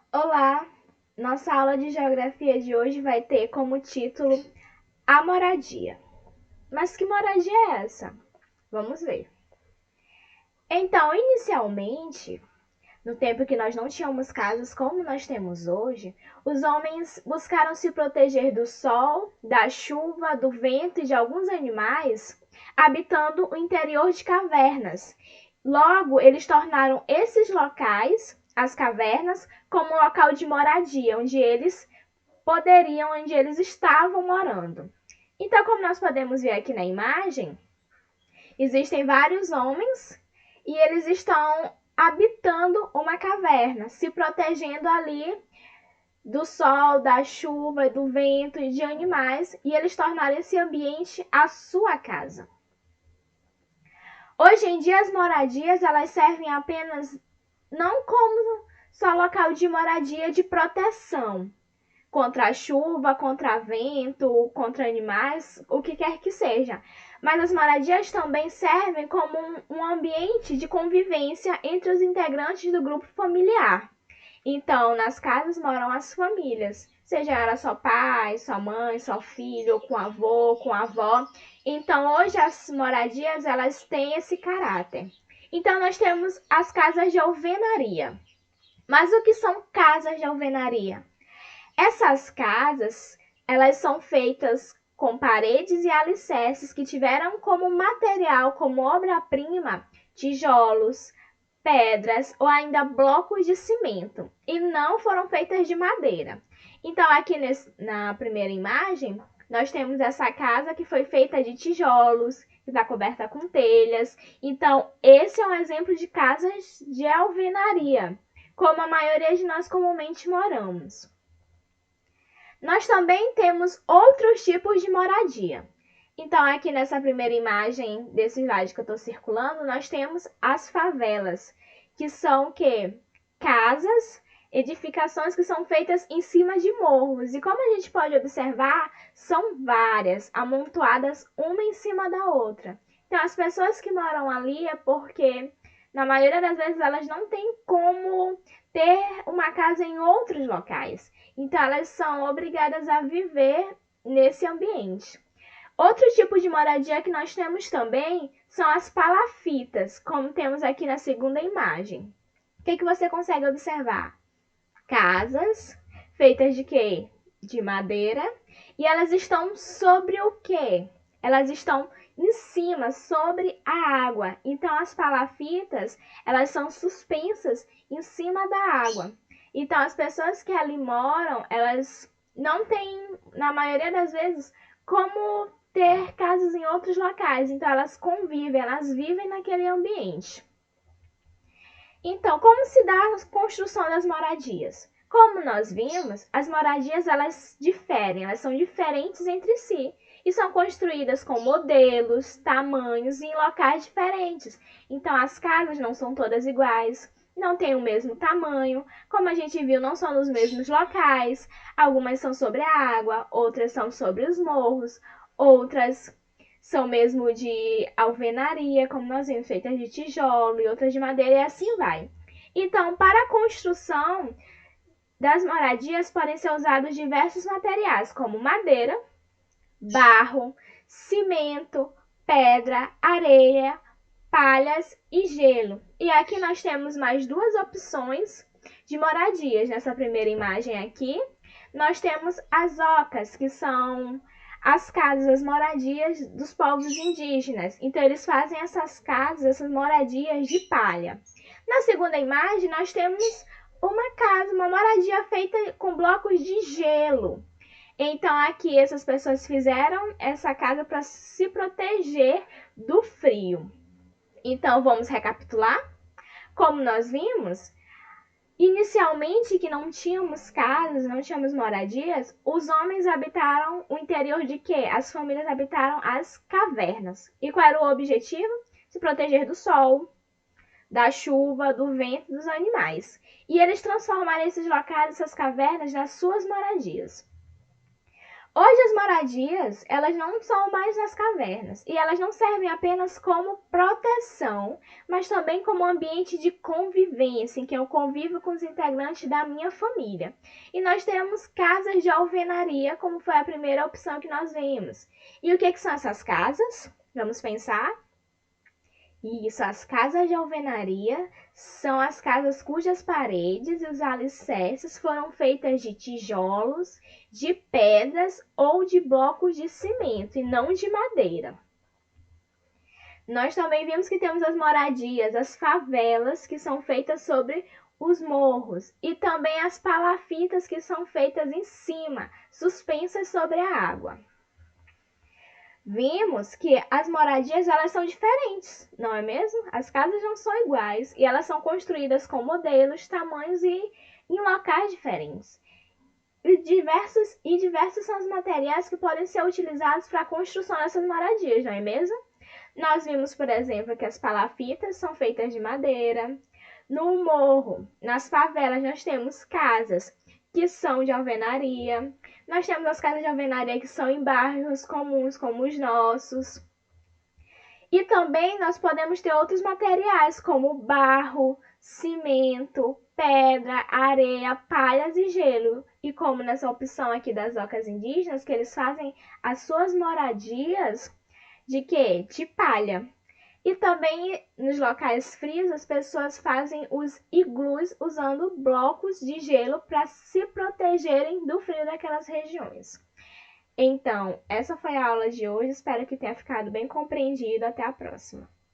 Olá! Nossa aula de geografia de hoje vai ter como título A Moradia. Mas que moradia é essa? Vamos ver. Então, inicialmente, no tempo que nós não tínhamos casas como nós temos hoje, os homens buscaram se proteger do sol, da chuva, do vento e de alguns animais, habitando o interior de cavernas. Logo, eles tornaram esses locais, as cavernas, como um local de moradia, onde eles estavam morando. Então, como nós podemos ver aqui na imagem, existem vários homens e eles estão habitando uma caverna, se protegendo ali do sol, da chuva, do vento e de animais, e eles tornaram esse ambiente a sua casa. Hoje em dia as moradias elas servem apenas não como só local de moradia de proteção contra a chuva, contra vento, contra animais, o que quer que seja. Mas as moradias também servem como um ambiente de convivência entre os integrantes do grupo familiar. Então, nas casas moram as famílias, seja era só pai, só mãe, só filho, com avô, com avó. Então, hoje as moradias elas têm esse caráter. Então, nós temos as casas de alvenaria. Mas o que são casas de alvenaria? Essas casas, elas são feitas com paredes e alicerces que tiveram como material, como obra-prima, tijolos, pedras ou ainda blocos de cimento e não foram feitas de madeira. Então, aqui na primeira imagem, nós temos essa casa que foi feita de tijolos, que está coberta com telhas. Então, esse é um exemplo de casas de alvenaria, como a maioria de nós comumente moramos. Nós também temos outros tipos de moradia. Então, aqui nessa primeira imagem desse slide que eu estou circulando, nós temos as favelas, que são o quê? Casas, edificações que são feitas em cima de morros. E como a gente pode observar, são várias, amontoadas uma em cima da outra. Então, as pessoas que moram ali é porque, na maioria das vezes, elas não têm como ter uma casa em outros locais. Então, elas são obrigadas a viver nesse ambiente. Outro tipo de moradia que nós temos também são as palafitas, como temos aqui na segunda imagem. O que você consegue observar? Casas feitas de quê? De madeira. E elas estão sobre o quê? Elas estão em cima, sobre a água. Então, as palafitas, elas são suspensas em cima da água. Então, as pessoas que ali moram, elas não têm, na maioria das vezes, como ter casas em outros locais. Então, elas convivem, elas vivem naquele ambiente. Então, como se dá a construção das moradias? Como nós vimos, as moradias elas diferem, elas são diferentes entre si e são construídas com modelos, tamanhos e em locais diferentes. Então, as casas não são todas iguais, não têm o mesmo tamanho, como a gente viu, não são nos mesmos locais. Algumas são sobre a água, outras são sobre os morros, outras são mesmo de alvenaria, como nós vimos, feitas de tijolo e outras de madeira, e assim vai. Então, para a construção das moradias podem ser usados diversos materiais, como madeira, barro, cimento, pedra, areia, palhas e gelo. E aqui nós temos mais duas opções de moradias. Nessa primeira imagem aqui, nós temos as ocas, que são as casas, as moradias dos povos indígenas. Então, eles fazem essas casas, essas moradias de palha. Na segunda imagem, nós temos uma casa, uma moradia feita com blocos de gelo. Então, aqui essas pessoas fizeram essa casa para se proteger do frio. Então, vamos recapitular? Como nós vimos, inicialmente que não tínhamos casas, não tínhamos moradias, os homens habitaram o interior de quê? As famílias habitaram as cavernas. E qual era o objetivo? Se proteger do sol, da chuva, do vento, dos animais. E eles transformaram esses locais, essas cavernas, nas suas moradias. Hoje as moradias, elas não são mais nas cavernas e elas não servem apenas como proteção, mas também como ambiente de convivência, em que eu convivo com os integrantes da minha família. E nós temos casas de alvenaria, como foi a primeira opção que nós vimos. E o que são essas casas? Vamos pensar? Isso, as casas de alvenaria são as casas cujas paredes e os alicerces foram feitas de tijolos, de pedras ou de blocos de cimento e não de madeira. Nós também vimos que temos as moradias, as favelas, que são feitas sobre os morros, e também as palafitas, que são feitas em cima, suspensas sobre a água. Vimos que as moradias elas são diferentes, não é mesmo? As casas não são iguais e elas são construídas com modelos, tamanhos e em locais diferentes. E diversos são os materiais que podem ser utilizados para a construção dessas moradias, não é mesmo? Nós vimos, por exemplo, que as palafitas são feitas de madeira. No morro, nas favelas, nós temos casas que são de alvenaria. Nós temos as casas de alvenaria que são em bairros comuns, como os nossos. E também nós podemos ter outros materiais, como barro, cimento, pedra, areia, palhas e gelo. E como nessa opção aqui das ocas indígenas, que eles fazem as suas moradias de quê? De palha. E também nos locais frios as pessoas fazem os iglus usando blocos de gelo para se protegerem do frio daquelas regiões. Então, essa foi a aula de hoje. Espero que tenha ficado bem compreendido. Até a próxima.